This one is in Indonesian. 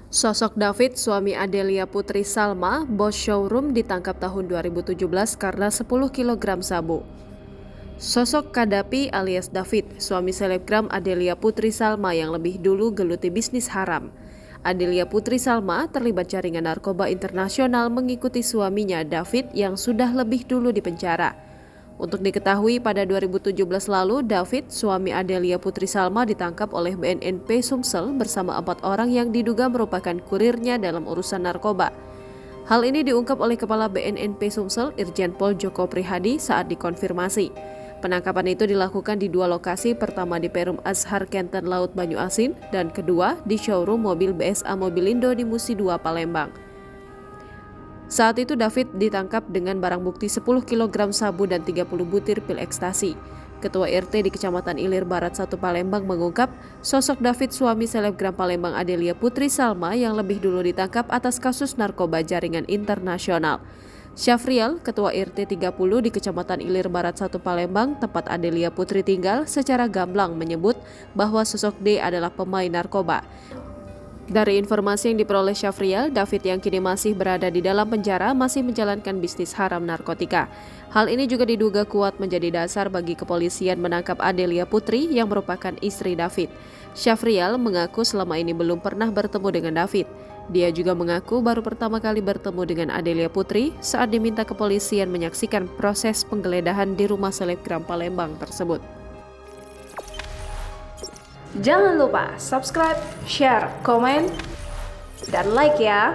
Sosok David, suami Adelia Putri Salma, bos showroom ditangkap tahun 2017 karena 10 kg sabu. Sosok Kadapi alias David, suami selebgram Adelia Putri Salma yang lebih dulu geluti bisnis haram. Adelia Putri Salma terlibat jaringan narkoba internasional mengikuti suaminya David yang sudah lebih dulu dipenjara. Untuk diketahui, pada 2017 lalu, David, suami Adelia Putri Salma, ditangkap oleh BNNP Sumsel bersama 4 orang yang diduga merupakan kurirnya dalam urusan narkoba. Hal ini diungkap oleh Kepala BNNP Sumsel, Irjen Pol Joko Prihadi saat dikonfirmasi. Penangkapan itu dilakukan di 2 lokasi, pertama di Perum Azhar Kenten Laut Banyu Asin, dan kedua di showroom mobil BSA Mobilindo di Musi 2 Palembang. Saat itu David ditangkap dengan barang bukti 10 kg sabu dan 30 butir pil ekstasi. Ketua RT di Kecamatan Ilir Barat 1 Palembang mengungkap sosok David, suami selebgram Palembang Adelia Putri Salma yang lebih dulu ditangkap atas kasus narkoba jaringan internasional. Syafrial, Ketua RT 30 di Kecamatan Ilir Barat 1 Palembang, tempat Adelia Putri tinggal, secara gamblang menyebut bahwa sosok D adalah pemain narkoba. Dari informasi yang diperoleh Syafrial, David yang kini masih berada di dalam penjara masih menjalankan bisnis haram narkotika. Hal ini juga diduga kuat menjadi dasar bagi kepolisian menangkap Adelia Putri yang merupakan istri David. Syafrial mengaku selama ini belum pernah bertemu dengan David. Dia juga mengaku baru pertama kali bertemu dengan Adelia Putri saat diminta kepolisian menyaksikan proses penggeledahan di rumah selebgram Palembang tersebut. Jangan lupa subscribe, share, komen, dan like ya.